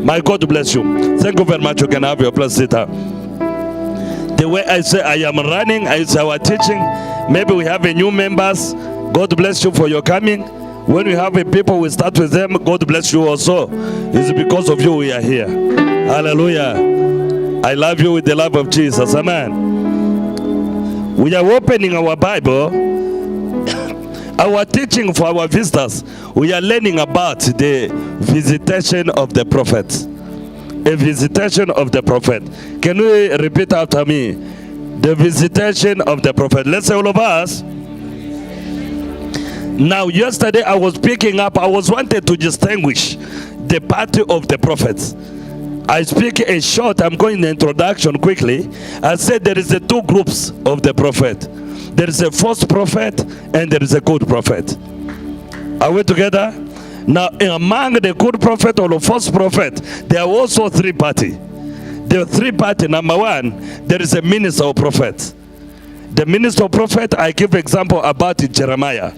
My God bless you. Thank you very much. You can have your place later. The way I say I am running is our teaching. Maybe we have a new members. God bless you for your coming. When we have a people, we start with them. God bless you also. It's because of you we are here. Hallelujah. I love you with the love of Jesus. Amen. We are opening our Bible. Our teaching for our visitors. We are learning about the visitation of the prophet. A visitation of the prophet. Can we repeat after me? The visitation of the prophet. Let's say all of us. Now, yesterday I was picking up, I was wanted to distinguish the party of the prophets. I speak a short, I'm going in the introduction quickly. I said there is the two groups of the prophet. There is a false prophet and there is a good prophet. Are we together? Now, among the good prophet or the false prophet, there are also three parties. The three parties, number one, there is a minister or prophet. The minister or prophet, I give example about Jeremiah.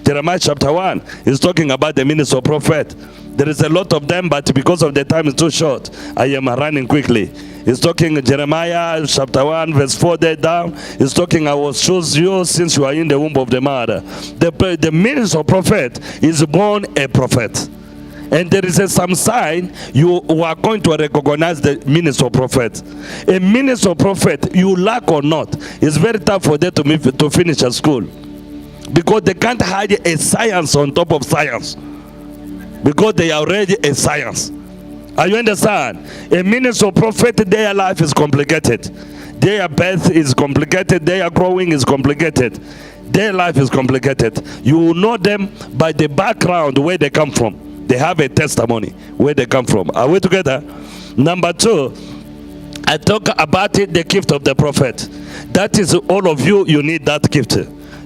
Jeremiah chapter 1 is talking about the minister or prophet. There is a lot of them, but because of the time is too short, I am running quickly. It's talking Jeremiah chapter 1 verse 4 there down. It's talking I will choose you since you are in the womb of the mother. The minister or prophet is born a prophet. And there is some sign you are going to recognize the minister or prophet. A minister or prophet, you lack or not, it's very tough for them to finish a school. Because they can't hide a science on top of science. Because they are already a science. Are you understand? A minister or prophet, their life is complicated. Their birth is complicated. Their growing is complicated. Their life is complicated. You will know them by the background where they come from. They have a testimony where they come from. Are we together? Number two, I talk about it, the gift of the prophet. That is all of you, you need that gift.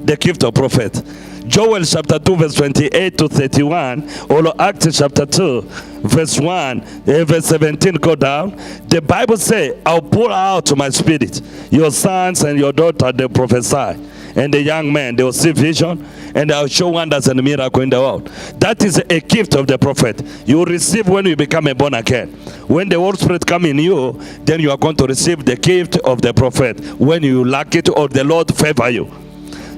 The gift of prophet. Joel chapter 2 verse 28 to 31, or Acts chapter 2 verse 1, verse 17 go down. The Bible says, I'll pour out my spirit. Your sons and your daughter, they prophesy. And the young men, they will see vision. And I'll show wonders and miracles in the world. That is a gift of the prophet. You will receive when you become a born again. When the Holy Spirit comes in you, then you are going to receive the gift of the prophet. When you lack it or the Lord favor you.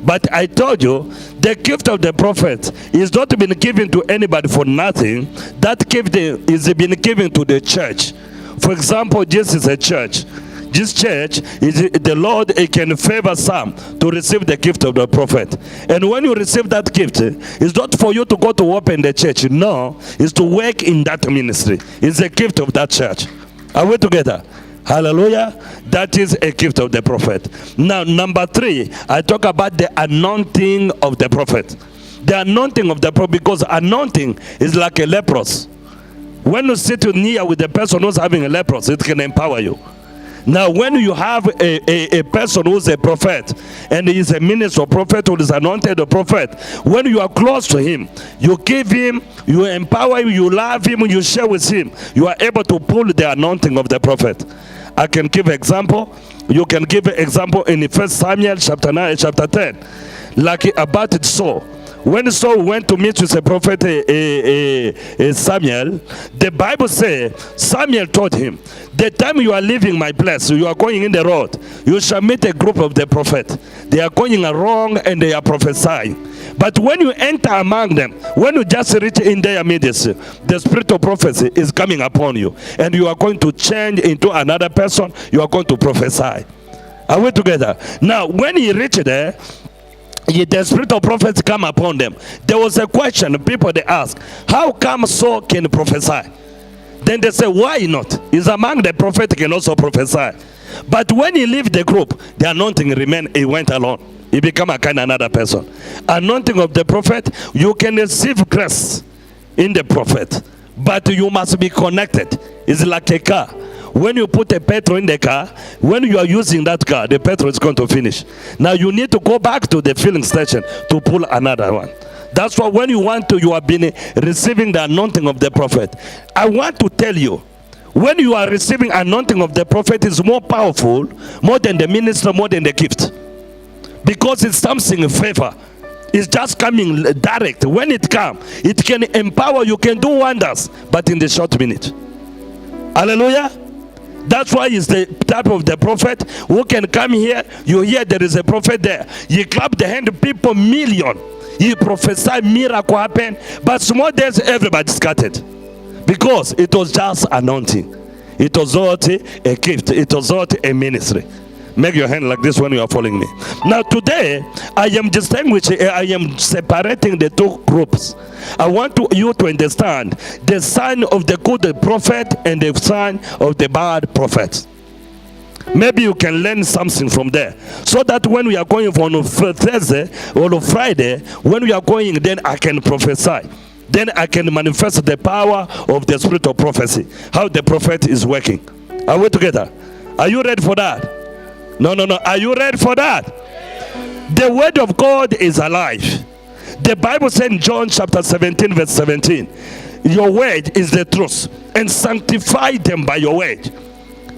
But I told you, the gift of the prophet is not been given to anybody for nothing. That gift is been given to the church. For example, this is a church. This church, is the Lord can favor some to receive the gift of the prophet. And when you receive that gift, it's not for you to go to open the church. No, it's to work in that ministry. It's a gift of that church. Are we together? Hallelujah. That is a gift of the prophet. Now, number three, I talk about the anointing of the prophet. The anointing of the prophet, because anointing is like a leprosy. When you sit near with the person who's having a leprosy, it can empower you. Now, when you have a person who's a prophet, and he is a minister or prophet who is anointed a prophet, when you are close to him, you give him, you empower him, you love him, you share with him, you are able to pull the anointing of the prophet. I can give example. You can give an example in 1 Samuel chapter 9, chapter 10. Like about Saul. When Saul went to meet with the prophet Samuel, the Bible says, Samuel told him, the time you are leaving my place, you are going in the road, you shall meet a group of the prophet. They are going along and they are prophesying. But when you enter among them, when you just reach in their midst, the spirit of prophecy is coming upon you. And you are going to change into another person. You are going to prophesy. Are we together? Now, when he reached there, the spirit of prophecy come upon them. There was a question, people they ask, how come Saul can prophesy? Then they say, why not? He's among the prophet, can also prophesy. But when he left the group, the anointing remained, he went alone. He became a kind of another person. Anointing of the prophet, you can receive grace in the prophet, but you must be connected. It's like a car. When you put a petrol in the car, when you are using that car, the petrol is going to finish. Now you need to go back to the filling station to pull another one. That's why when you have been receiving the anointing of the prophet. I want to tell you, when you are receiving anointing of the prophet, is more powerful, more than the minister, more than the gift. Because it's something in favor. It's just coming direct. When it comes, it can empower, you can do wonders, but in the short minute. Hallelujah. That's why he's the type of the prophet who can come here. You hear there is a prophet there. You clap the hand, people million. He prophesy, miracle happen. But small days, everybody scattered. Because it was just anointing. It was not a gift. It was not a ministry. Make your hand like this when you are following me. Now today, I am distinguishing, I am separating the two groups. I want you to understand the sign of the good prophet and the sign of the bad prophet. Maybe you can learn something from there. So that when we are going on Thursday or on Friday, when we are going, then I can prophesy. Then I can manifest the power of the spirit of prophecy. How the prophet is working. Are we together? Are you ready for that? No. Are you ready for that? The word of God is alive. The Bible says in John chapter 17 verse 17, your word is the truth, and sanctify them by your word.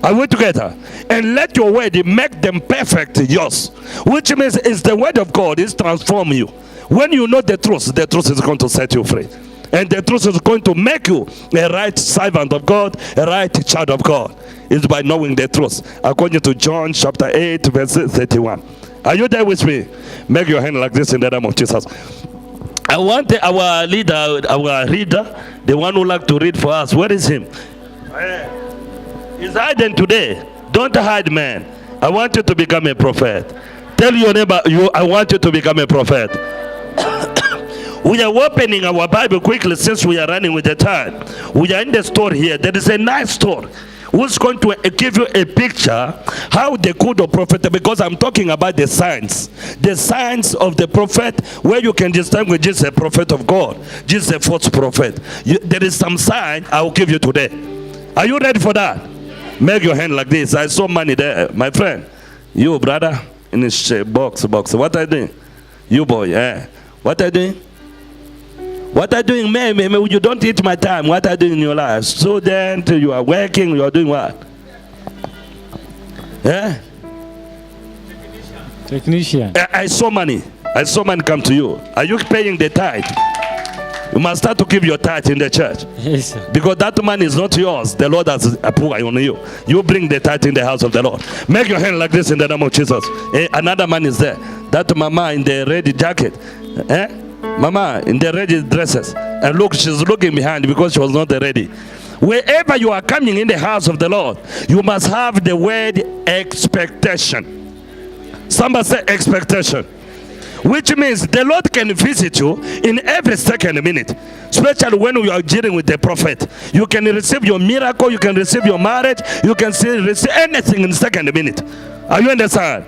Are we together? And let your word make them perfect, yours. Which means it's the word of God is transform you. When you know the truth is going to set you free. And the truth is going to make you a right servant of God, a right child of God. It's by knowing the truth. According to John chapter 8 verse 31. Are you there with me? Make your hand like this in the name of Jesus. I want our leader, our reader, the one who like to read for us. Where is him? He's hiding today. Don't hide, man. I want you to become a prophet. Tell your neighbor, I want you to become a prophet. We are opening our Bible quickly since we are running with the time. We are in the story here. There is a nice story who's going to give you a picture how the good of prophet, because I'm talking about the signs of the prophet, where you can distinguish Jesus a prophet of God, Jesus a false prophet. There is some sign I will give you today. Are you ready for that? Make your hand like this. I saw money there, my friend. You brother in this box. What are you doing? You boy, what are you doing? What are you doing, man? You don't eat my time. What are you doing in your life? Student, you are working, you are doing what? Yeah? Technician. I saw money. I saw money come to you. Are you paying the tithe? You must start to give your tithe in the church. Yes, sir. Because that money is not yours. The Lord has approved on you. You bring the tithe in the house of the Lord. Make your hand like this in the name of Jesus. Another man is there. That mama in the red jacket. Mama in the red dresses. And look, she's looking behind because she was not ready. Wherever you are coming in the house of the Lord, you must have the word expectation. Somebody say expectation. Which means the Lord can visit you in every second minute. Especially when you are dealing with the prophet. You can receive your miracle, you can receive your marriage, you can receive anything in second minute. Are you understand?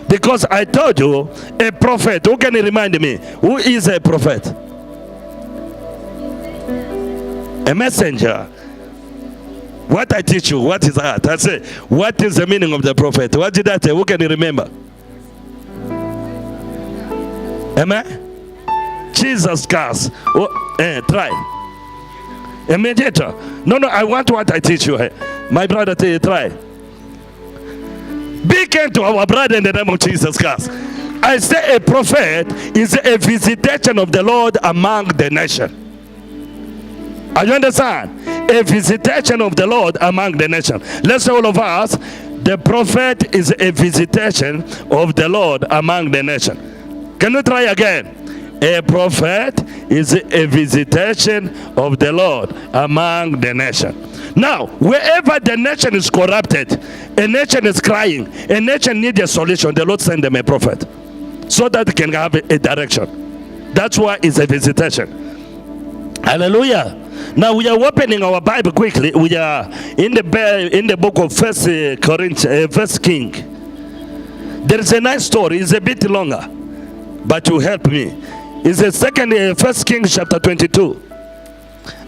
Because I told you, a prophet, who can remind me? Who is a prophet? A messenger. What I teach you, what is that? I say, what is the meaning of the prophet? What did I say? Who can remember? Amen? Jesus Christ. Try. A mediator. No, I want what I teach you. My brother, try. Be kind to our brother in the name of Jesus Christ. I say a prophet is a visitation of the Lord among the nation. Are you understand? A visitation of the Lord among the nation. Let's say all of us, the prophet is a visitation of the Lord among the nation. Can you try again? A prophet is a visitation of the Lord among the nation. Now, wherever the nation is corrupted, a nation is crying, a nation needs a solution, the Lord send them a prophet so that they can have a direction. That's why it's a visitation. Hallelujah. Now we are opening our Bible quickly. We are in the book of First King. There is a nice story. It's a bit longer, but you help me. It's the First King chapter 22.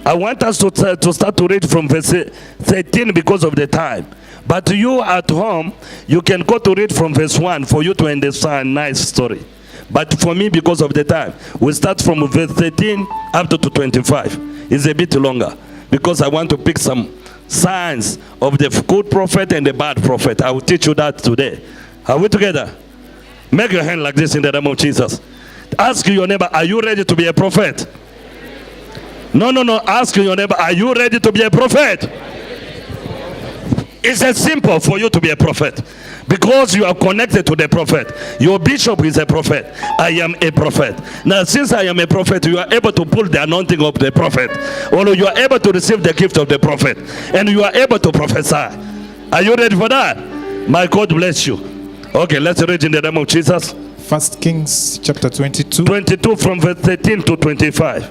I want us to start to read from verse 13 because of the time. But you at home, you can go to read from verse 1 for you to understand nice story. But for me, because of the time, we start from verse 13 up to 25. It's a bit longer because I want to pick some signs of the good prophet and the bad prophet. I will teach you that today. Are we together? Make your hand like this in the name of Jesus. Ask your neighbor, are you ready to be a prophet? No. Ask your neighbor, are you ready to be a prophet? It's as simple for you to be a prophet because you are connected to the prophet. Your bishop is a prophet. I am a prophet. Now, since I am a prophet, you are able to pull the anointing of the prophet, or you are able to receive the gift of the prophet, and you are able to prophesy. Are you ready for that? My God bless you. Okay, let's read in the name of Jesus. 1 Kings chapter 22. 22 from verse 13 to 25.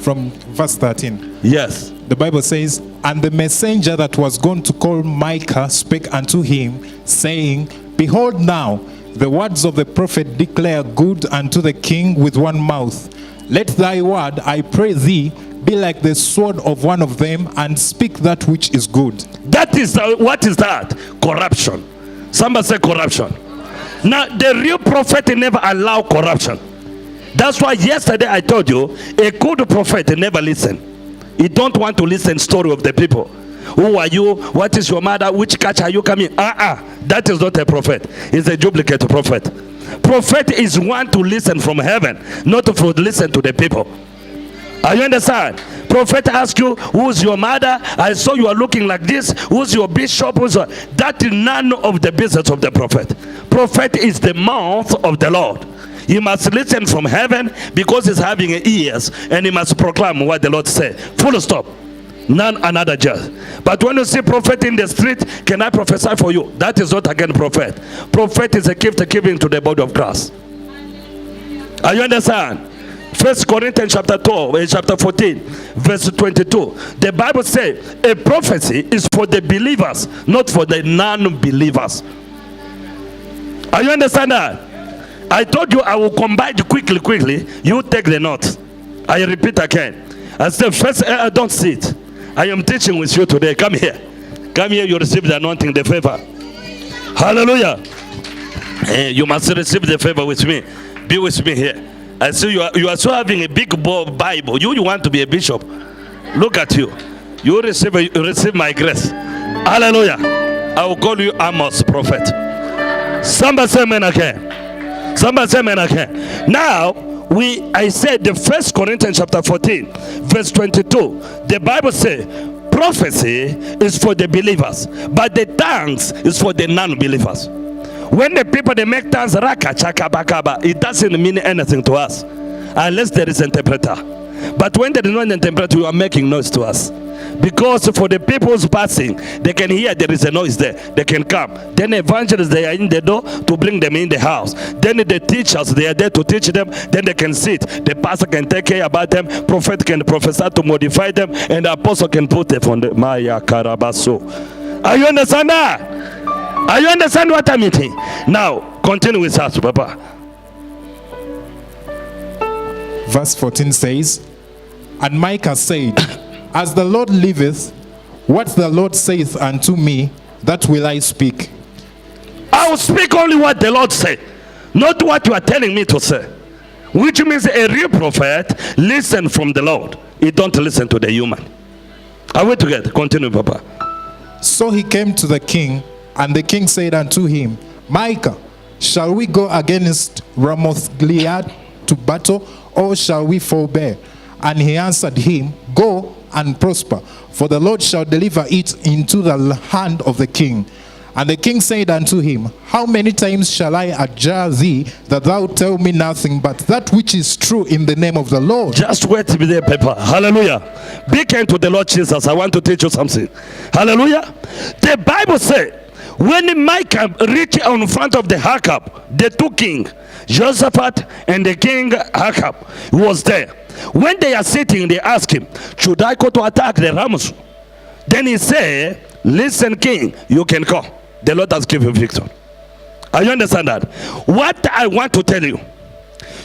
From verse 13. Yes. The Bible says, and the messenger that was gone to call Micah spake unto him, saying, behold now, the words of the prophet declare good unto the king with one mouth. Let thy word, I pray thee, be like the sword of one of them, and speak that which is good. That is, what is that? Corruption. Somebody say corruption. Now, the real prophet never allow corruption. That's why yesterday I told you, a good prophet never listen. He don't want to listen story of the people. Who are you? What is your mother? Which church are you coming? That is not a prophet. It's a duplicate prophet. Prophet is one to listen from heaven, not to listen to the people. Are you understand? Prophet asks you, who's your mother? I saw you are looking like this. Who's your bishop? That is none of the business of the prophet. Prophet is the mouth of the Lord. He must listen from heaven because he's having ears, and he must proclaim what the Lord said. Full stop. None another judge. But when you see prophet in the street, can I prophesy for you? That is not again prophet. Prophet is a gift given to the body of Christ. Are you understand? 1 Corinthians chapter 12, chapter 14, verse 22. The Bible says a prophecy is for the believers, not for the non-believers. Are you understand that? I told you I will combine quickly. You take the notes. I repeat again. I said, first, don't sit. I am teaching with you today. Come here. Come here, you receive the anointing, the favor. Hallelujah. You must receive the favor with me. Be with me here. I see you are so having a big Bible. You want to be a bishop. Look at you. You receive my grace. Hallelujah. I will call you Amos, prophet. Somebody say amen again. Somebody say amen again. Now, I said the 1 Corinthians chapter 14, verse 22. The Bible says prophecy is for the believers, but the tongues is for the non-believers. When the people they make tongues, raka chaka bakaba, it doesn't mean anything to us unless there is an interpreter. But when there is no interpreter, you are making noise to us. Because for the people's passing, they can hear there is a noise there. They can come. Then evangelists, they are in the door to bring them in the house. Then the teachers, they are there to teach them. Then they can sit. The pastor can take care about them. Prophet can prophesy to modify them. And the apostle can put them on the Maya Karabaso. Are you understand that? Are you understand what I'm eating? Now, continue with us, Papa. Verse 14 says, and Micah said, as the Lord liveth, what the Lord saith unto me, that will I speak. I will speak only what the Lord said, not what you are telling me to say. Which means a real prophet listen from the Lord. He don't listen to the human. Are we together? Continue, Papa. So he came to the king, and the king said unto him, Micah, shall we go against Ramoth Gilead to battle, or shall we forbear? And he answered him, go and prosper, for the Lord shall deliver it into the hand of the king. And the king said unto him, how many times shall I adjure thee, that thou tell me nothing but that which is true in the name of the Lord? Just wait to be there, Papa. Hallelujah. Be kind to the Lord Jesus. I want to teach you something. Hallelujah. The Bible says, when Micah reached in front of the Ahab, the two kings, Jehoshaphat and the king Ahab, was there. When they are sitting, they ask him, should I go to attack the Ramos? Then he said, listen, king, you can go. The Lord has given you victory. Are you understand that? What I want to tell you,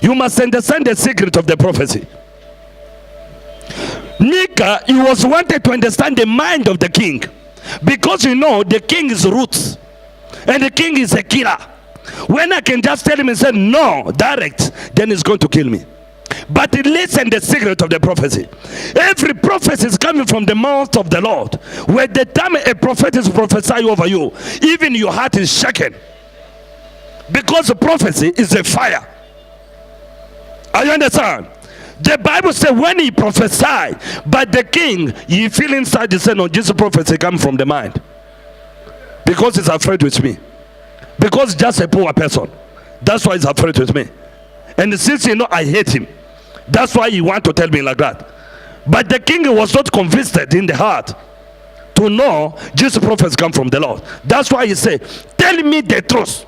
you must understand the secret of the prophecy. Micah, he was wanted to understand the mind of the king. Because you know, the king is roots. And the king is a killer. When I can just tell him and say, no, direct, then he's going to kill me. But listen the secret of the prophecy. Every prophecy is coming from the mouth of the Lord. Where the time a prophet is prophesying over you, even your heart is shaken. Because the prophecy is a fire. Are you understand? The Bible says when he prophesied, but the king, you feel inside, you say, no, this prophecy comes from the mind. Because he's afraid with me. Because just a poor person. That's why he's afraid with me. And since you know I hate him, that's why he want to tell me like that. But the king was not convinced in the heart to know Jesus prophets come from the Lord. That's why he said, tell me the truth.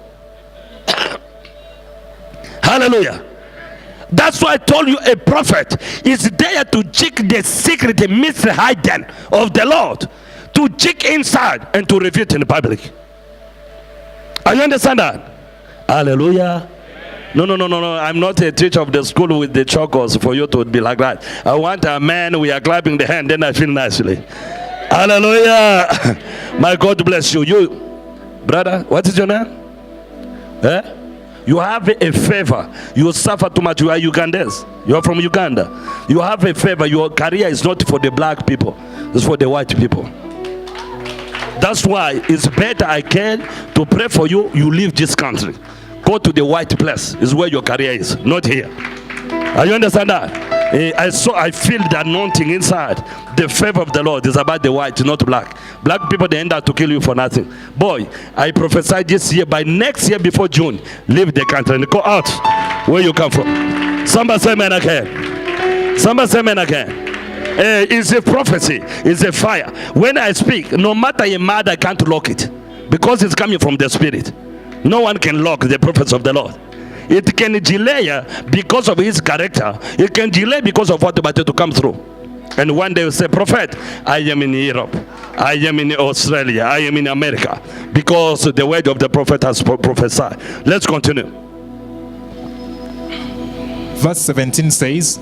Hallelujah. That's why I told you a prophet is there to check the secret, the mystery hidden of the Lord, to check inside and to reveal it in the public. Are you understand that? Hallelujah. No. I'm not a teacher of the school with the chocos for you to be like that. I want a man, we are clapping the hand, then I feel nicely. Hallelujah. My God bless you. You, brother, what is your name? Eh? You have a favor. You suffer too much. You are Ugandese. You are from Uganda. You have a favor. Your career is not for the black people. It's for the white people. That's why it's better I can to pray for you. You leave this country. Go to the white place. Is where your career is. Not here. Are you understand that? I feel the anointing inside. The favor of the Lord is about the white, not black. Black people, they end up to kill you for nothing. Boy, I prophesy this year, by next year before June, leave the country and go out where you come from. Somebody say amen again. Somebody say amen again. It's a prophecy. It's a fire. When I speak, no matter a mad, I can't lock it. Because it's coming from the Spirit. No one can lock the prophets of the Lord. It can delay because of his character. It can delay because of what about to come through. And one day you say, prophet, I am in Europe, I am in Australia, I am in America, because the word of the prophet has prophesied. Let's continue. Verse 17 says,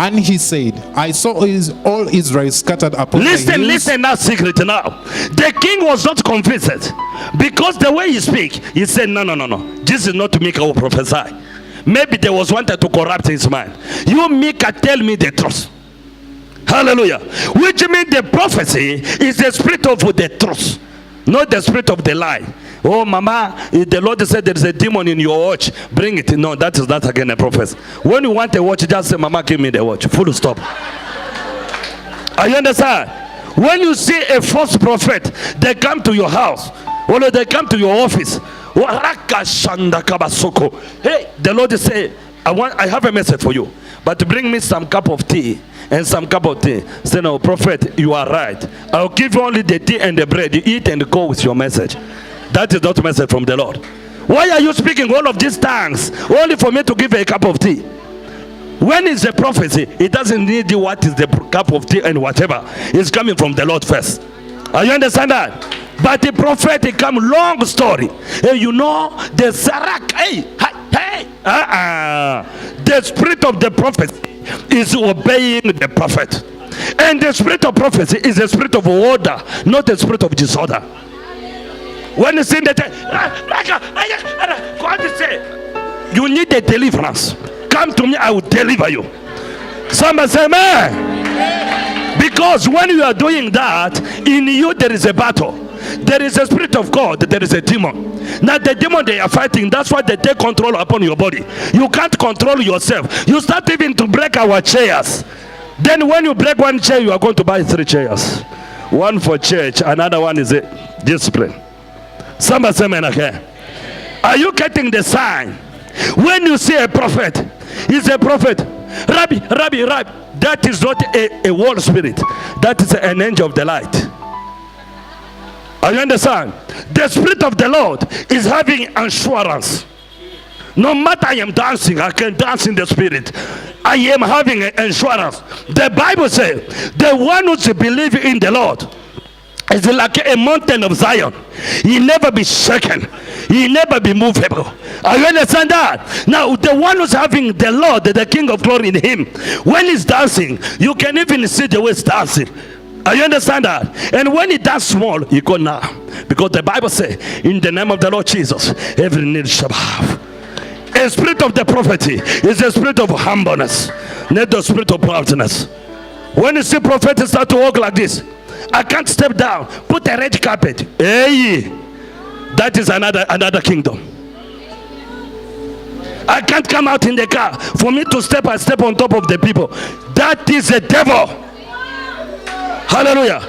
and he said, I saw all Israel scattered upon the hills. Listen now, secret now. The king was not convinced, because the way he speak, he said, no. This is not Micah who prophesy. Maybe there was wanted to corrupt his mind. You, Micah, tell me the truth. Hallelujah. Which means the prophecy is the spirit of the truth, not the spirit of the lie. Oh, mama, the Lord said there is a demon in your watch. Bring it. No, that is not again a prophecy. When you want a watch, just say, mama, give me the watch. Full stop. Are you understand? When you see a false prophet, they come to your house, or they come to your office. Hey, the Lord say, I have a message for you, but bring me some cup of tea and some cup of tea. Say, no, prophet, you are right. I'll give you only the tea and the bread. You eat and go with your message. That is not a message from the Lord. Why are you speaking all of these tongues only for me to give a cup of tea? When it's a prophecy, it doesn't need you what is the cup of tea and whatever. It's coming from the Lord first. Are you understand that? But the prophet, it come long story. Hey, you know, the Sarak, the spirit of the prophet is obeying the prophet. And the spirit of prophecy is the spirit of order, not the spirit of disorder. When you see that, God say, you need a deliverance. Come to me, I will deliver you. Somebody say, man. Because when you are doing that, in you there is a battle. There is a spirit of God, there is a demon. Now the demon they are fighting, that's why they take control upon your body. You can't control yourself. You start even to break our chairs. Then when you break one chair, you are going to buy 3 chairs. One for church, another one is a discipline. Somebody say amen again. Are you getting the sign? When you see a prophet, he's a prophet. Rabbi, that is not a world spirit. That is an angel of the light. Are you understand? The spirit of the Lord is having assurance. No matter I am dancing, I can dance in the spirit. I am having an assurance. The Bible says, the one who believes in the Lord is like a mountain of Zion. He never be shaken. He never be movable. Are you understand that? Now the one who's having the Lord, the King of glory in him, when he's dancing, you can even see the way he's dancing. Are you understand that? And when he does small, you go now. Because the Bible says, in the name of the Lord Jesus, every knee shall bow. A spirit of the prophecy is a spirit of humbleness, not the spirit of proudness. When you see prophets start to walk like this, I can't step down. Put a red carpet. Hey, that is another kingdom. I can't come out in the car. For me to step, I step on top of the people. That is a devil. Hallelujah.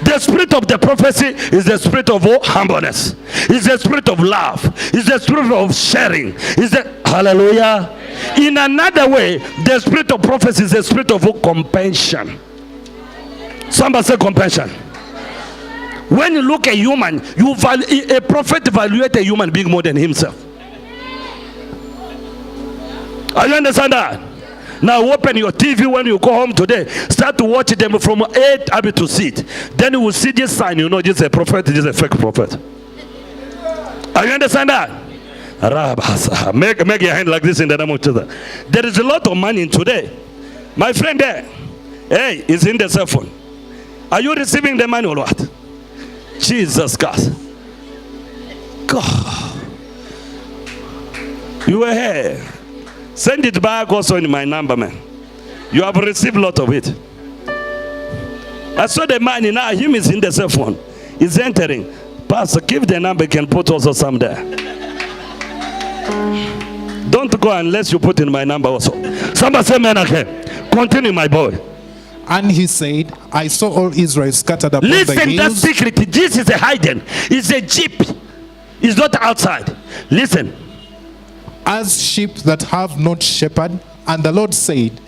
The spirit of the prophecy is the spirit of humbleness. It's the spirit of love. It's the spirit of sharing. It's the hallelujah. In another way, the spirit of prophecy is the spirit of compassion. Somebody say compassion. When you look at a human, a prophet evaluates a human being more than himself. Are you understand that? Now open your TV when you go home today. Start to watch them from A to Z. Then you will see this sign. You know this is a prophet, this is a fake prophet. Are you understand that? Make your hand like this in the name of Jesus. There is a lot of money in today. My friend there, hey, is in the cell phone. Are you receiving the money or what? Jesus God. God. You were here. Send it back also in my number, man. You have received a lot of it. I saw the man now, him is in the cell phone. He's entering. Pastor, give the number, can put also some there. Don't go unless you put in my number also. Somebody say, man, okay. Continue, my boy. And he said, I saw all Israel scattered upon Listen, the hills. that secret, this is a hidden. It's a jeep. It's not outside. Listen. As sheep that have not shepherd. And the Lord said,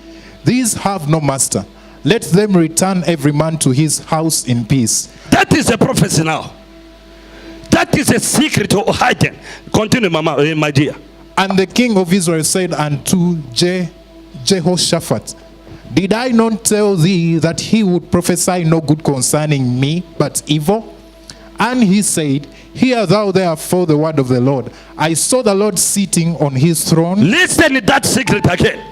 these have no master. Let them return every man to his house in peace. That is a prophecy now. That is a secret or hidden. Continue, Mama, my dear. And the king of Israel said unto Jehoshaphat, did I not tell thee that he would prophesy no good concerning me, but evil? And he said, hear thou therefore the word of the Lord. I saw the Lord sitting on his throne. Listen to that secret again.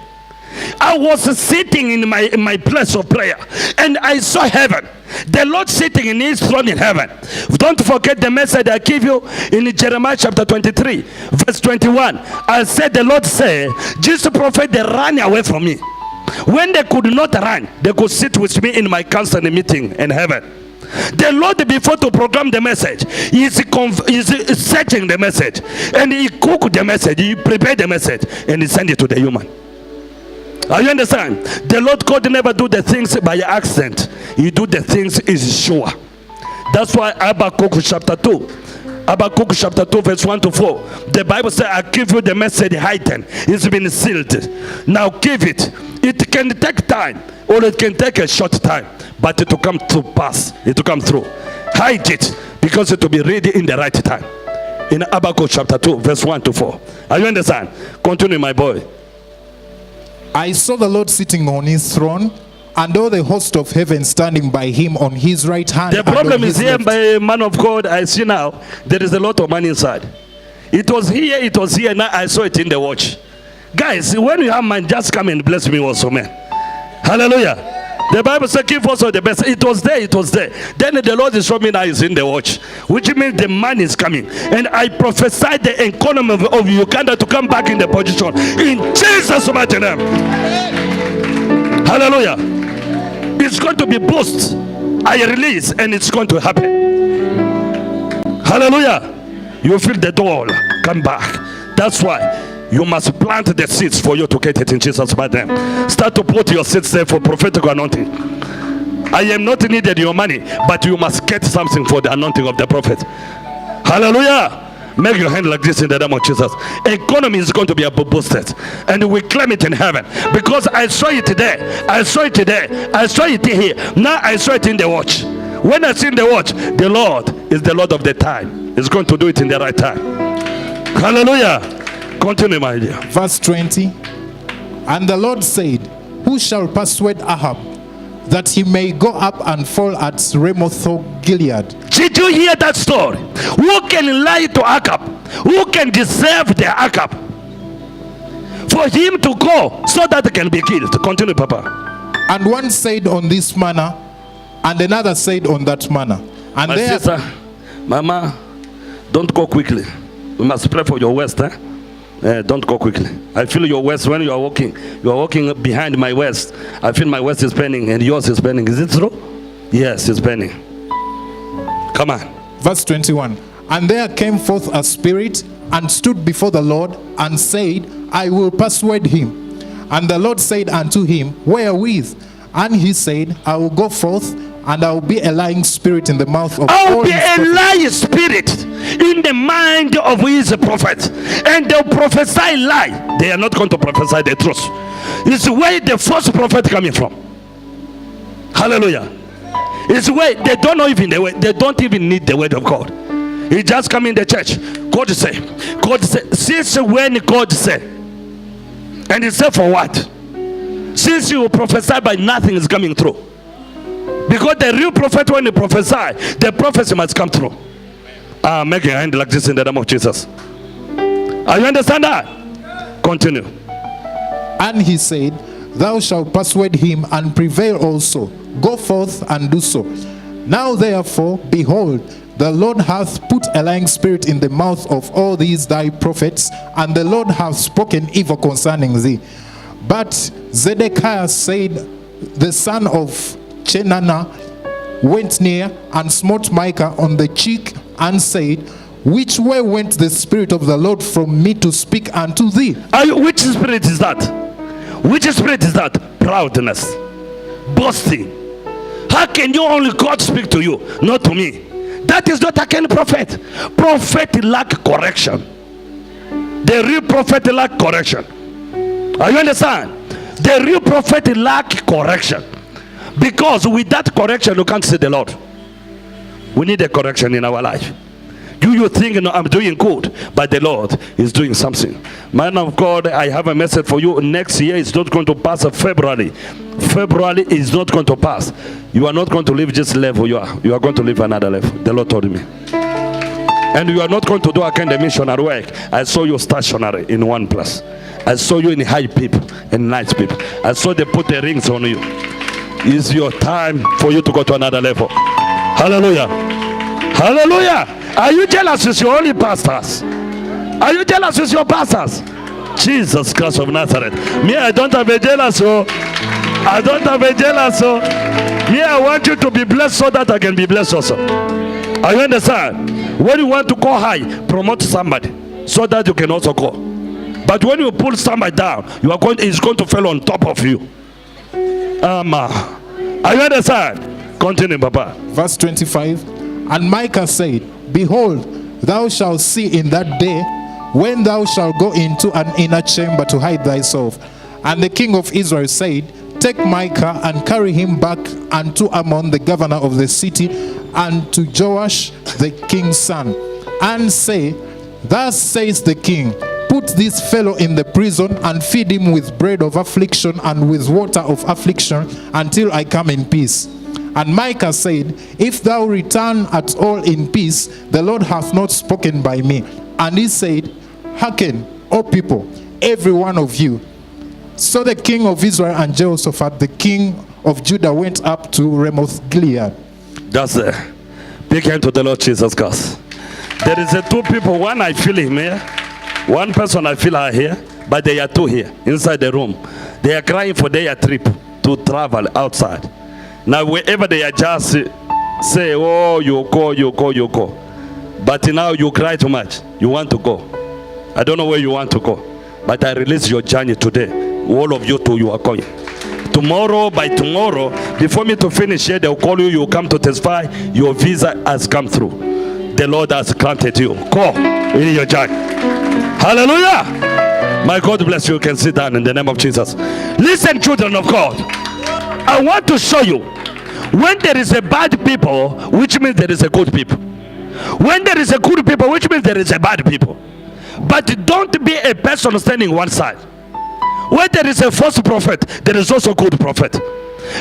I was sitting in my place of prayer, and I saw heaven. The Lord sitting in his throne in heaven. Don't forget the message I give you in Jeremiah chapter 23, verse 21. I said, the Lord said, Jesus prophet, they ran away from me. When they could not run, they could sit with me in my council meeting in heaven. The Lord, before to program the message, is searching the message, and he cooked the message, he prepared the message, and he sent it to the human. Are you understand? The Lord God never do the things by accident. He do the things is sure. That's why Habakkuk chapter 2. Habakkuk chapter 2 verse 1 to 4. The Bible says, I give you the message hidden. It's been sealed. Now give it. It can take time, or it can take a short time, but it will come to pass. It will come through. Hide it, because it will be ready in the right time. In Habakkuk chapter 2 verse 1 to 4. Are you understand? Continue, my boy. I saw the Lord sitting on his throne, and all the host of heaven standing by him on his right hand. The problem is here, by man of God, I see now, there is a lot of money inside. It was here, now I saw it in the watch. Guys, when you have money, just come and bless me also, man. Hallelujah. The Bible says, give also the best. It was there. Then the Lord is showing me now is in the watch, which means the money is coming. And I prophesied the economy of Uganda to come back in the position. In Jesus' mighty name. Hallelujah. It's going to be boosted. I release, and it's going to happen. Hallelujah. You feel the door come back. That's why you must plant the seeds for you to get it in Jesus' mighty name. Start to put your seeds there for prophetic anointing. I am not needed your money, but you must get something for the anointing of the prophet. Hallelujah. Make your hand like this in the name of Jesus. Economy is going to be boosted, and we claim it in heaven, because I saw it today. I saw it here. Now I saw it in the watch. When I see in the watch, the Lord is the Lord of the time. He's going to do it in the right time. Hallelujah. Continue, my dear. Verse 20. And the Lord said, who shall persuade Ahab that he may go up and fall at Ramoth Gilead? Did you hear that story? Who can lie to Ahab? Who can deserve the Ahab for him to go so that he can be killed? Continue, Papa. And one said on this manner, and another said on that manner. And my sister, Mama, don't go quickly. We must pray for your waist. Don't go quickly. I feel your waist when you are walking. You are walking behind my waist. I feel my waist is bending and yours is bending. Is it true? Yes, it's bending. Come on. Verse 21. And there came forth a spirit and stood before the Lord and said, I will persuade him. And the Lord said unto him, wherewith? And he said, I will go forth and I will be a lying spirit in the mouth of I will all be his a prophets. lying spirit in the mind of his prophets, and they'll prophesy lie. They are not going to prophesy the truth. It's where the false prophet coming from. Hallelujah. It's where they don't know even the way. They don't even need the word of God. He just come in the church. God say. Since when God say? And he said for what? Since you prophesy, but nothing is coming through. Because the real prophet, when he prophesy, the prophecy must come through. Make your hand like this in the name of Jesus. Are you understand that? Continue. And he said, thou shalt persuade him and prevail also. Go forth and do so. Now therefore, behold, the Lord hath put a lying spirit in the mouth of all these thy prophets, and the Lord hath spoken evil concerning thee. But Zedekiah said, the son of Chenana went near and smote Micah on the cheek and said, which way went the spirit of the Lord from me to speak unto thee? Which spirit is that? Which spirit is that? Proudness, boasting. How can you only God speak to you, not to me? That is not a kind of prophet. Prophet lack correction. The real prophet lack correction. Are you understand? The real prophet lack correction. Because with that correction, you can't see the Lord. We need a correction in our life. You think, no, I'm doing good, but the Lord is doing something. Man of God, I have a message for you. Next year is not going to pass. February is not going to pass. You are not going to live this level. You are going to live another level. The Lord told me. And you are not going to do a kind of missionary work. I saw you stationary in one place. I saw you in high people and nice people. I saw they put the rings on you. It's your time for you to go to another level. Hallelujah. Hallelujah. Are you jealous with your only pastors? Are you jealous with your pastors? Jesus Christ of Nazareth. Me, I don't have a jealous. I don't have a jealous. Me, I want you to be blessed so that I can be blessed also. Are you understand? When you want to go high, promote somebody so that you can also go. But when you pull somebody down, he's going to fall on top of you. Are you understand? Continue, Papa. Verse 25. And Micah said, behold, thou shalt see in that day when thou shalt go into an inner chamber to hide thyself. And the king of Israel said, take Micah and carry him back unto Ammon the governor of the city, and to Joash the king's son, and say, thus says the king, put this fellow in the prison and feed him with bread of affliction and with water of affliction until I come in peace. And Micah said, if thou return at all in peace, the Lord hath not spoken by me. And he said, hearken, O people, every one of you. So the king of Israel and Jehoshaphat, the king of Judah, went up to Ramoth Gilead. That's it. Big hand to the Lord Jesus Christ. There is two people. One I feel him here. One person I feel her here. But they are two here inside the room. They are crying for their trip to travel outside. Now wherever they are, just say, oh, you go. But now you cry too much. You want to go. I don't know where you want to go. But I release your journey today. All of you too, you are going. Tomorrow, by tomorrow, before me to finish here, they'll call you. You come to testify. Your visa has come through. The Lord has granted you. Go in your journey. Hallelujah. My God bless you. You can sit down in the name of Jesus. Listen, children of God. I want to show you when there is a bad people, which means there is a good people. When there is a good people, which means there is a bad people. But don't be a person standing one side. When there is a false prophet, there is also a good prophet.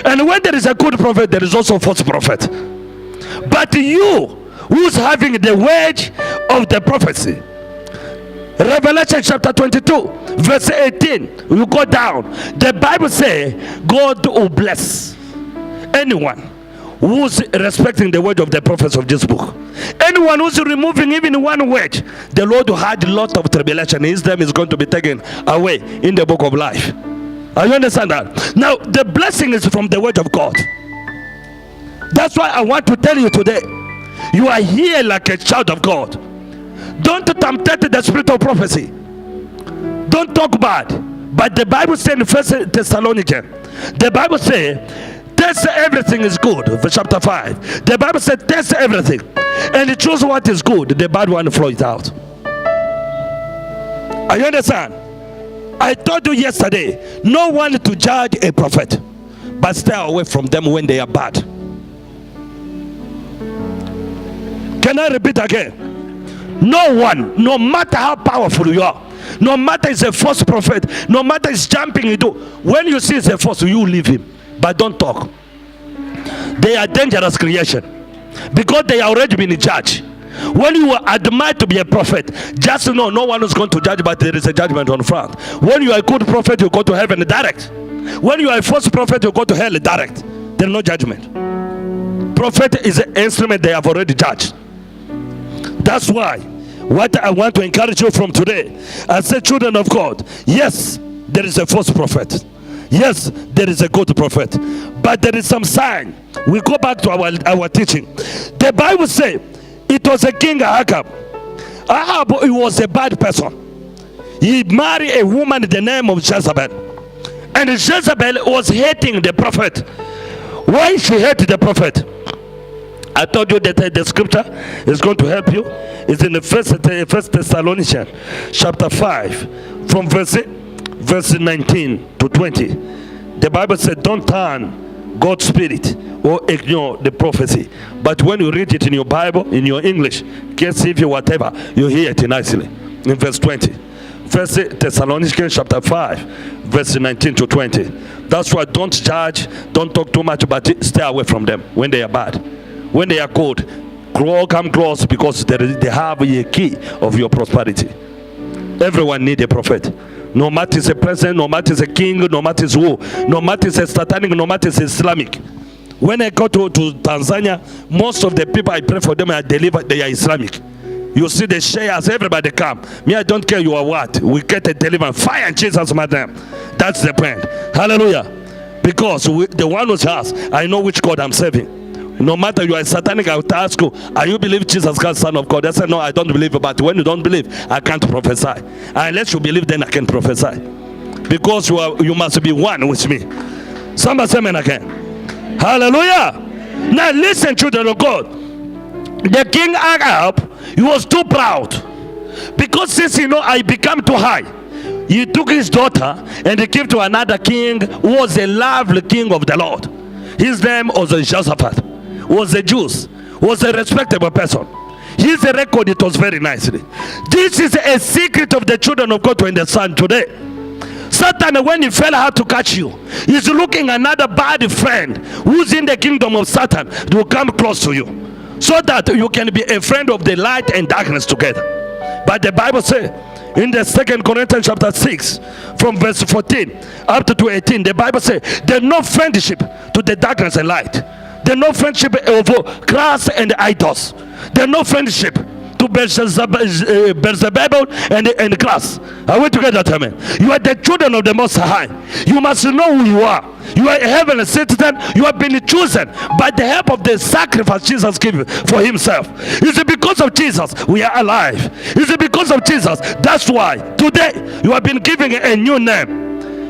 And when there is a good prophet, there is also a false prophet. But you, who's having the word of the prophecy, Revelation chapter 22 verse 18, you go down. The Bible says God will bless anyone who's respecting the word of the prophets of this book. Anyone who's removing even one word, the Lord will had a lot of tribulation. His name is going to be taken away in the book of life. Are you understand that? Now the blessing is from the word of God. That's why I want to tell you today, you are here like a child of God. Don't tempt the spirit of prophecy. Don't talk bad. But the Bible says in 1 Thessalonians, the Bible says, Taste everything is good. Verse chapter 5. The Bible said, taste everything. And choose what is good. The bad one throw it out. Are you understand? I told you yesterday, no one to judge a prophet, but stay away from them when they are bad. Can I repeat again? No one, no matter how powerful you are, no matter it's a false prophet, no matter it's jumping you do, when you see it's a false, you leave him, but don't talk. They are dangerous creation because they are already been judged. When you are admired to be a prophet, just know no one is going to judge, but there is a judgment on front. When you are a good prophet, you go to heaven direct. When you are a false prophet, you go to hell direct. There is no judgment. Prophet is an instrument they have already judged. That's why what I want to encourage you from today, as the children of God, yes, there is a false prophet. Yes, there is a good prophet, but there is some sign. We go back to our teaching. The Bible says it was a king Ahab. Ahab, he was a bad person. He married a woman in the name of Jezebel, and Jezebel was hating the prophet. Why she hated the prophet? I told you that the scripture is going to help you. It's in the First Thessalonians chapter 5 from verse 19 to 20. The Bible said, don't turn God's spirit or ignore the prophecy. But when you read it in your Bible, in your English, KCV, whatever, you hear it nicely. In verse 20. First Thessalonians chapter 5 verse 19 to 20. That's why don't judge, don't talk too much, but stay away from them when they are bad. When they are good, come close, because they have a key of your prosperity. Everyone needs a prophet. No matter it's a president, no matter it's a king, no matter it's who, no matter it's a satanic, no matter it's Islamic. When I go to Tanzania, most of the people I pray for them are delivered, they are Islamic. You see the shares, everybody come. Me, I don't care you are what. We get a deliverance. Fire in Jesus' name. That's the point. Hallelujah. Because the one who has, I know which God I'm serving. No matter you are satanic, I will ask you, are you believe Jesus Christ, Son of God? I said, no, I don't believe. But when you don't believe, I can't prophesy. Unless you believe, then I can prophesy. Because you must be one with me. Somebody say amen again. Hallelujah. Now listen, children of God. The king Ahab, he was too proud. Because since I become too high, he took his daughter and he gave to another king who was a lovely king of the Lord. His name was Jehoshaphat. Was a Jew, was a respectable person. His record, it was very nicely. This is a secret of the children of God to understand today. Satan, when he fell out to catch you, he's looking another bad friend who's in the kingdom of Satan to come close to you, so that you can be a friend of the light and darkness together. But the Bible says in the 2 Corinthians chapter 6 from verse 14 up to 18, the Bible says there's no friendship to the darkness and light. There's no friendship over class and idols. There's no friendship to Beelzebub and class. Are we together, amen? You are the children of the Most High. You must know who you are. You are a heavenly citizen. You have been chosen by the help of the sacrifice Jesus gave for himself. Is it because of Jesus we are alive? Is it because of Jesus? That's why today you have been given a new name.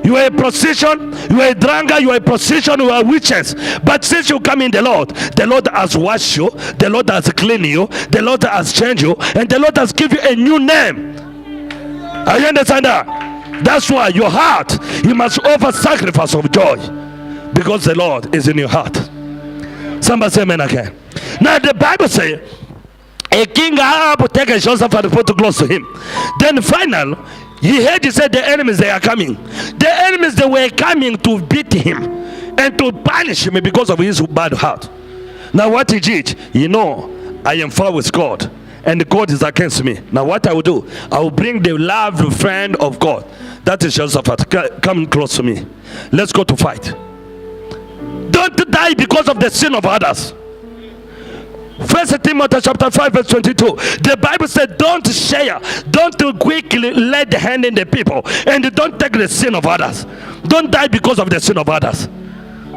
You are a prostitution, you are a drunkard, you are a prostitution, you are witches. But since you come in the Lord has washed you, the Lord has cleaned you, the Lord has changed you, and the Lord has given you a new name. Are you understand that? That's why your heart, you must offer sacrifice of joy, because the Lord is in your heart. Somebody say amen again. Now the Bible says, a king Ahab take a Joseph and put close to him. Then finally, he heard, he said, the enemies, they are coming. The enemies, they were coming to beat him and to punish him because of his bad heart. Now what he did, I am far with God, and God is against me. Now what I will do, I will bring the loved friend of God. That is Jehoshaphat. Come close to me. Let's go to fight. Don't die because of the sin of others. 1 Timothy chapter 5 verse 22. The Bible said, don't share, don't quickly lay the hand in the people, and don't take the sin of others. Don't die because of the sin of others.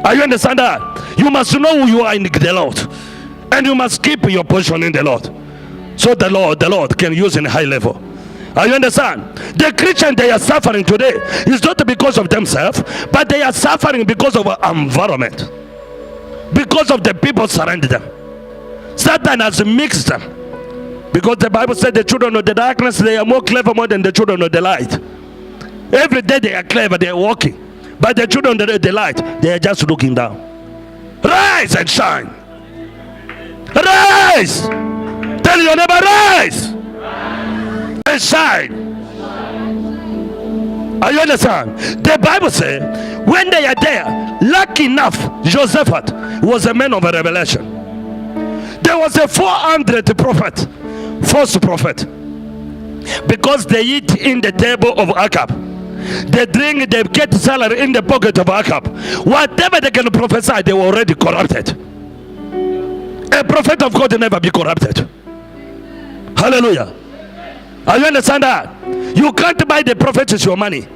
Are you understand that? You must know who you are in the Lord, and you must keep your position in the Lord, so the Lord can use in a high level. Are you understand? The Christian, they are suffering today is not because of themselves, but they are suffering because of our environment. because of the people surrounding them. Satan has mixed them, because the Bible said the children of the darkness, they are more clever more than the children of the light. Every day they are clever, they are walking, but the children of the light, they are just looking down. Rise and shine. Rise. Tell your neighbor, rise and shine. Are you understand? The Bible says when they are there, lucky enough, Joseph was a man of a revelation. There was a 400 prophet, false prophet, because they eat in the table of Ahab. They drink, they get salary in the pocket of Ahab. Whatever they can prophesy, they were already corrupted. A prophet of God will never be corrupted. Hallelujah. Are you understand that? You can't buy the prophet with your money.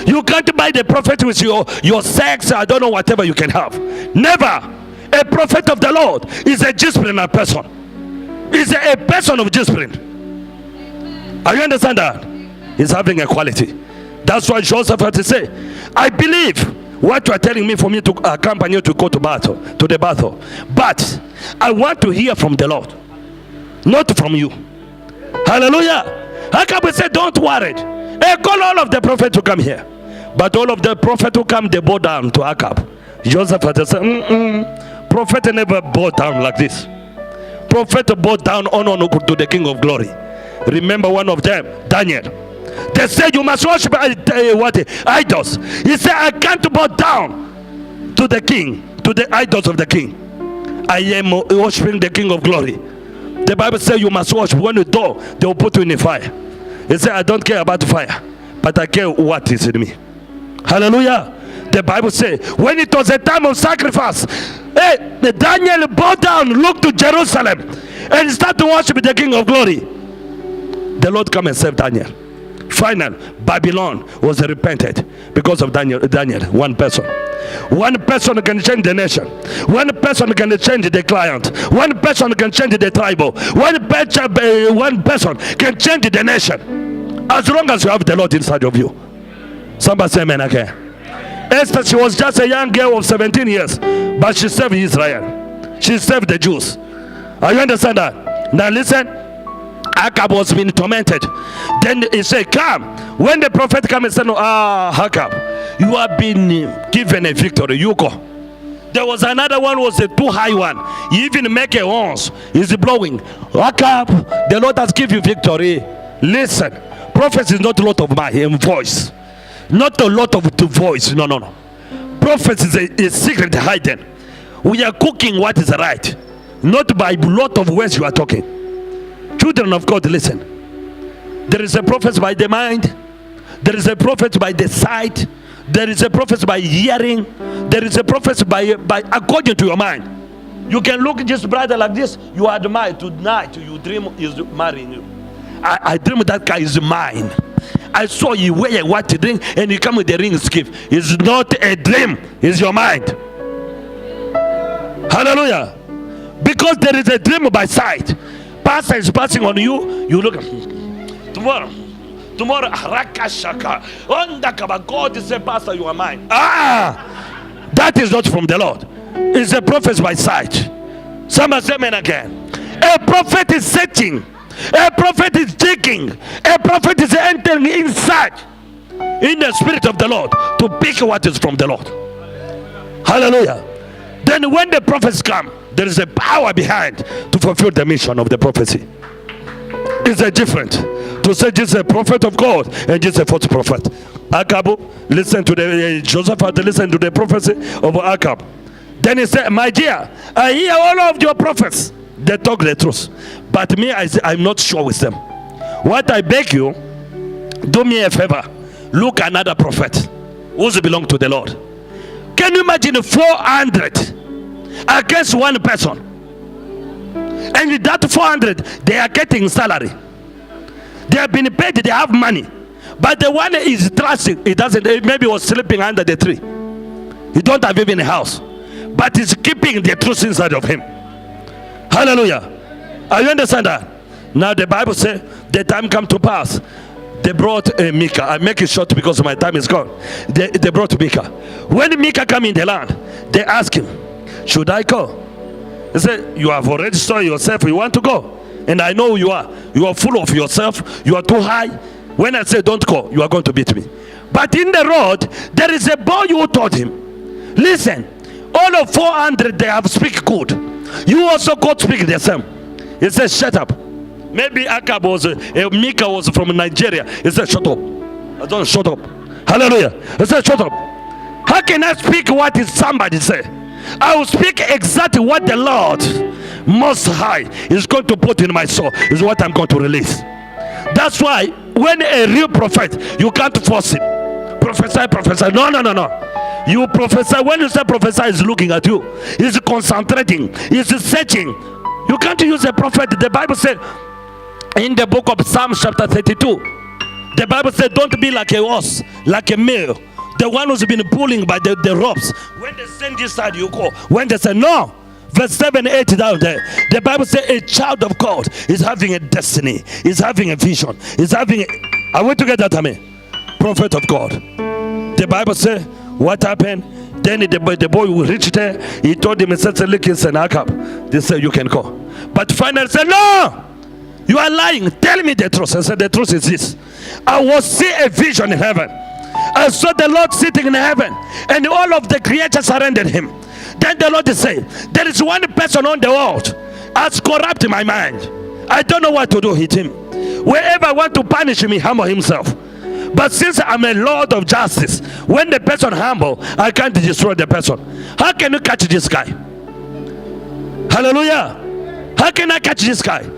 You can't buy the prophet with your sex. I don't know, whatever you can have. Never. A prophet of the Lord is a disciplined person. Is a person of discipline. Are you understand that? He's having a quality. That's why Joseph had to say, I believe what you are telling me for me to accompany you to go to the battle. But I want to hear from the Lord, not from you. Hallelujah. Ahab said, don't worry. Call all of the prophets to come here. But all of the prophets who come, they bow down to Ahab. Joseph had to say, prophet never bow down like this. Prophet bowed down to the King of Glory. Remember one of them, Daniel. They said you must worship idols. He said, I can't bow down to the king, to the idols of the king. I am worshiping the King of Glory. The Bible says you must worship. When you do, they will put you in the fire. He said, I don't care about the fire, but I care what is in me. Hallelujah. The Bible says when it was a time of sacrifice, Daniel bowed down, looked to Jerusalem, and started to worship the King of Glory. The Lord come and save Daniel. Final, Babylon was repented because of Daniel. One person. One person can change the nation. One person can change the client. One person can change the tribal. One person can change the nation. As long as you have the Lord inside of you. Somebody say amen again. Esther, she was just a young girl of 17 years, but she served Israel. She served the Jews. Are you understand that? Now listen. Ahab was being tormented. Then he said, come. When the prophet came and said, Ahab, you have been given a victory. You go. There was another one, was a too high one. He even make a horns. He's blowing. Ahab, the Lord has given you victory. Listen, prophecy is not a lot of my voice. Not a lot of the voice. No. Prophecy is a secret hidden. We are cooking what is right. Not by a lot of words you are talking. Children of God, listen. There is a prophet by the mind. There is a prophet by the sight. There is a prophet by hearing. There is a prophet by according to your mind. You can look at this brother like this. You admire. Tonight you dream is marrying you. I dream that guy is mine. I saw you wear a white ring and you come with the ring gift. It's not a dream. It's your mind. Hallelujah. Because there is a dream by sight. Pastor is passing on you. You look at tomorrow. Rakashaka. God is a pastor, you are mine. That is not from the Lord. It's a prophet by sight. Somebody say amen again. A prophet is searching. A prophet is digging. A prophet is entering inside in the spirit of the Lord to pick what is from the Lord. Hallelujah. Then when the prophets come, there is a power behind to fulfill the mission of the prophecy. It's a different to say this is a prophet of God and this is a false prophet. Ahab, listen to the Joseph had to listen to the prophecy of Ahab. Then he said, my dear, I hear all of your prophets. They talk the truth. But me, I'm not sure with them. What I beg you, do me a favor. Look another prophet who belong to the Lord. Can you imagine 400 against one person? And with that 400, they are getting salary. They have been paid, they have money. But the one is trusting, he doesn't, maybe was sleeping under the tree. He don't have even a house. But he's keeping the truth inside of him. Hallelujah. Are you understand that? Now the Bible says the time come to pass. They brought Micah. I make it short because my time is gone. They brought Micah. When Micah come in the land, they ask him, should I go? He said, you have already saw yourself, you want to go. And I know who you are. You are full of yourself. You are too high. When I say don't go, you are going to beat me. But in the road, there is a boy who told him, listen, all of 400, they have speak good. You also could speak the same. He said, shut up. Maybe Akab was, Mika was from Nigeria. He said, shut up. I don't shut up. Hallelujah. He said, shut up. How can I speak what is somebody say? I will speak exactly what the Lord Most High is going to put in my soul, is what I'm going to release. That's why when a real prophet, you can't force him. Prophesy, prophesy. No. You prophesy. When you say prophesy, he's looking at you. He's concentrating. He's searching. You can't use a prophet. The Bible said in the book of Psalms chapter 32, the Bible said, don't be like a horse, like a male, the one who's been pulling by the ropes. When they send this side, you go. When they say no, verse 7, 8 down there, the Bible says a child of God is having a destiny, is having a vision, is having a, are we together, Tammy? Prophet of God. The Bible says, what happened? Then the boy who reached there, he told him, he said, look, it's an Akab. They said, you can go. But finally said, no, you are lying. Tell me the truth. I said, the truth is this. I was see a vision in heaven. I saw the Lord sitting in heaven, and all of the creatures surrendered him. Then the Lord is saying, there is one person on the world has corrupted my mind. I don't know what to do with him. Wherever I want to punish him, he humble himself. But since I'm a Lord of justice, when the person humble, I can't destroy the person. How can you catch this guy? Hallelujah. How can I catch this guy?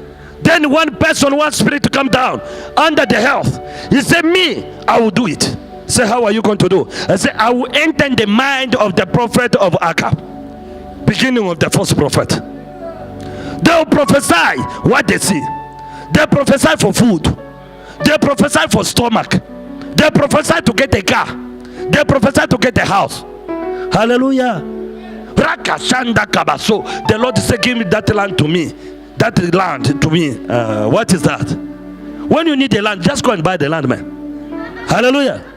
Then one person, one spirit to come down under the health. He said, me, I will do it. Say, how are you going to do? I said, I will enter in the mind of the prophet of Akab, beginning of the first prophet. They will prophesy what they see. They prophesy for food. They prophesy for stomach. They prophesy to get a car. They prophesy to get a house. Hallelujah. The Lord said, give me that land to me. That land to me. What is that? When you need a land, just go and buy the land, man. Hallelujah.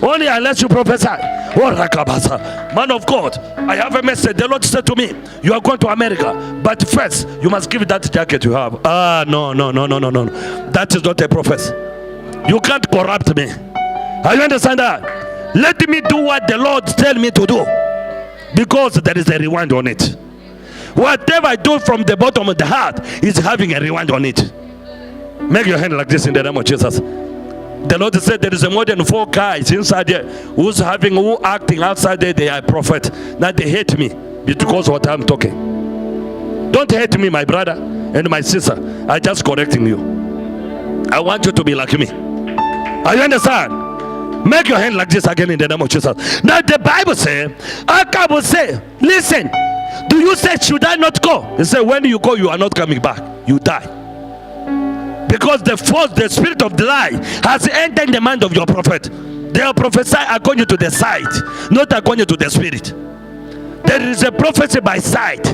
Only unless you prophesy. Man of God, I have a message. The Lord said to me, you are going to America, but first you must give that jacket you have. No. That is not a prophecy. You can't corrupt me. Are you understand that? Let me do what the Lord tell me to do, because there is a reward on it. Whatever I do from the bottom of the heart is having a reward on it. Make your hand like this in the name of Jesus. The Lord said there is more than 4 guys inside there who acting outside there. They are prophet. Now they hate me because of what I'm talking. Don't hate me, my brother and my sister. I'm just correcting you. I want you to be like me. Are you understand? Make your hand like this again in the name of Jesus. Now the Bible says, Akab will say, listen, do you say, should I not go? He said, when you go, you are not coming back. You die. Because the spirit of the lie has entered in the mind of your prophet. They are prophesy according to the sight, not according to the spirit. There is a prophecy by sight.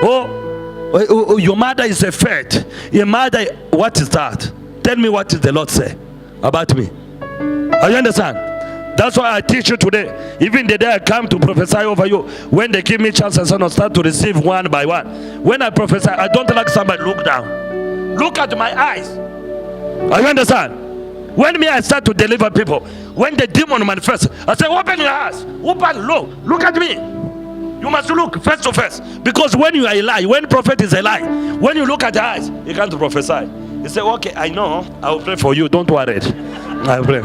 Oh, your mother is a fat. Your mother, what is that? Tell me, what does the Lord say about me? Are you understand? That's why I teach you today. Even the day I come to prophesy over you, when they give me chances and I start to receive one by one. When I prophesy, I don't like somebody look down. Look at my eyes. Are you understand? When I start to deliver people, when the demon manifests, I say, open your eyes. Open, look at me. You must look face to face. Because when you are a lie, when prophet is a lie, when you look at the eyes, you can't prophesy. You say, okay, I know, I will pray for you. Don't worry. I will pray.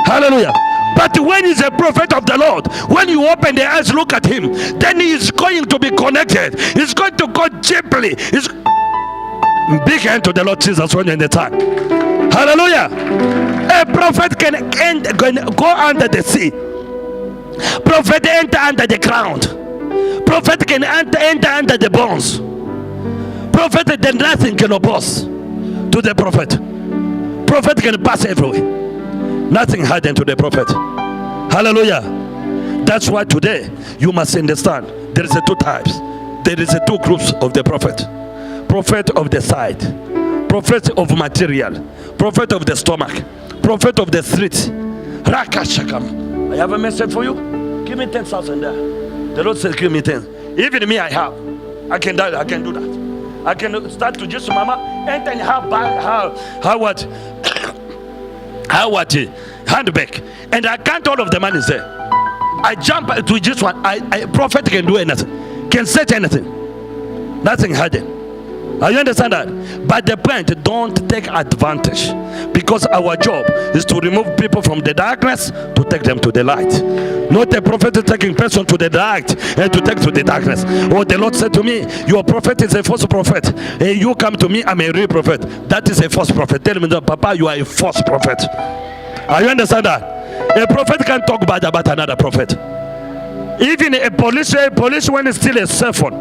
Hallelujah. But when he's a prophet of the Lord, when you open the eyes, look at him, then he is going to be connected. He's going to go deeply. Big hand to the Lord Jesus when you're in the time. Hallelujah. A prophet can go under the sea. Prophet enter under the ground. Prophet can enter under the bones. Prophet, then nothing can oppose to the prophet. Prophet can pass everywhere. Nothing hidden to the prophet. Hallelujah. That's why today you must understand there is 2 types. There is 2 groups of the prophet. Prophet of the side, prophet of material, prophet of the stomach, prophet of the street. Rakashakam. I have a message for you. Give me 10,000 there. The Lord said, give me 10. Even me, I can do that. I can start to just mama and then handbag, and I count all of the money there. I jump to just one. Prophet can do anything, can set anything, nothing hidden. You understand that? But the point, don't take advantage, because our job is to remove people from the darkness to take them to the light. Not a prophet taking person to the light and to take to the darkness. Oh, the Lord said to me, your prophet is a false prophet. Hey, you come to me, I'm a real prophet. That is a false prophet. Tell me, Papa, you are a false prophet. You understand that? A prophet can't talk bad about another prophet. Even a police when it's still a cell phone,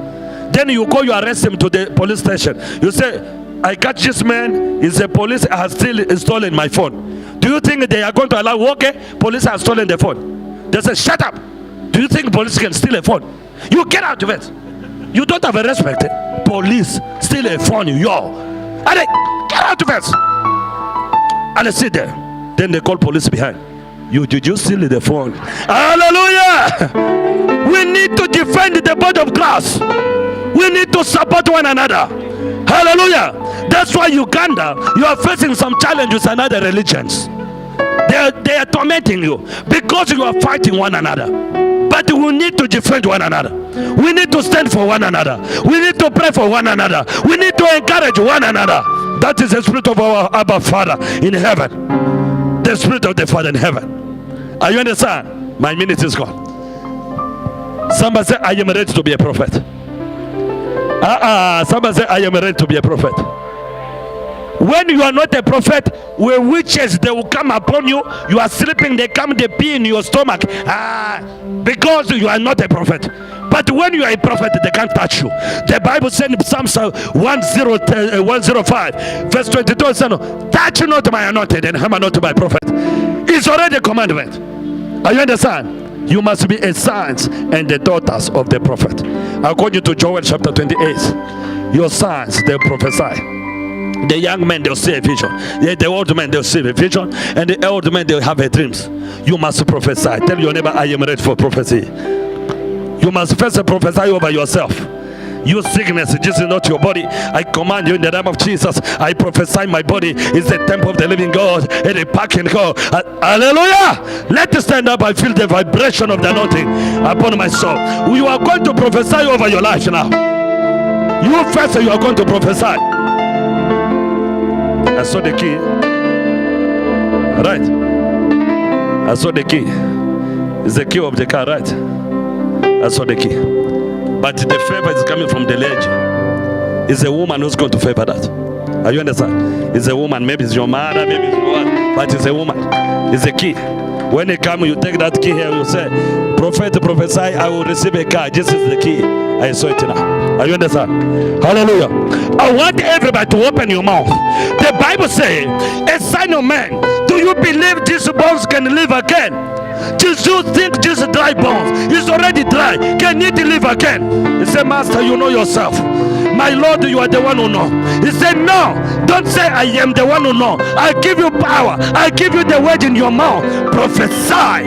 then you go, you arrest him to the police station. You say, I catch this man, is a police has still stolen my phone. Do you think they are going to allow? Okay, police has stolen the phone. They say, shut up. Do you think police can steal a phone? You get out of it. You don't have a respect. Police steal a phone, yo. And they get out of it. And they sit there. Then they call police behind. Did you steal the phone? Hallelujah! We need to defend the body of Christ. We need to support one another. Hallelujah! That's why Uganda, you are facing some challenges with other religions. They are tormenting you because you are fighting one another. But we need to defend one another. We need to stand for one another. We need to pray for one another. We need to encourage one another. That is the spirit of our Abba Father in heaven. The spirit of the Father in heaven. Are you understand? My minute is gone. Somebody say, I am ready to be a prophet. Somebody say, I am ready to be a prophet. When you are not a prophet, when witches, they will come upon you. You are sleeping, they come, they pee in your stomach. Because you are not a prophet. But when you are a prophet, they can't touch you. The Bible said in Psalms 105, verse 22, said, touch not my anointed and hammer not my prophet. It's already a commandment. Are you understand? You must be a sons and the daughters of the prophet. According to Joel chapter 28, your sons, they prophesy. The young men, they'll see a vision. The old men, they'll see a vision. And the old men, they'll have a dreams. You must prophesy. Tell your neighbor, I am ready for prophecy. You must first prophesy over yourself. You sickness, this is not your body. I command you in the name of Jesus. I prophesy my body is the temple of the living God. And a packing God. Hallelujah! Let us stand up. I feel the vibration of the anointing upon my soul. You are going to prophesy over your life now. You first, you are going to prophesy. I saw the key. Right. I saw the key. It's the key of the car, right? I saw the key. But the favor is coming from the lady. It's a woman who's going to favor that. Are you understand? It's a woman. Maybe it's your mother, maybe it's your wife, but it's a woman. It's a key. When you come, you take that key here, you say, prophet, prophesy, I will receive a car. This is the key. I saw it now. Are you understand? Hallelujah. I want everybody to open your mouth. The Bible says, a son of man, do you believe these bones can live again? Just you think these dry bones is already dry. Can it live again? He said, Master, you know yourself. My Lord, you are the one who know. He said, no, don't say I am the one who know. I give you power. I give you the word in your mouth. Prophesy.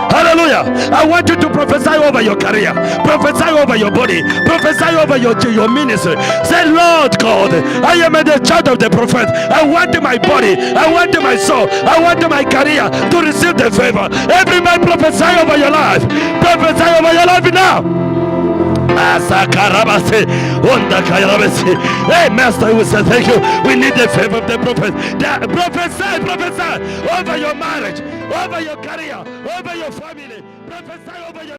Hallelujah. I want you to prophesy over your career. Prophesy over your body. Prophesy over your ministry. Say, Lord God, I am the child of the prophet. I want my body. I want my soul. I want my career to receive the favor. Every man prophesy over your life. Prophesy over your life now. Hey, Master, we say thank you. We need the favor of the prophet. Prophesy over your marriage, over your career, over your family. Prophesy over your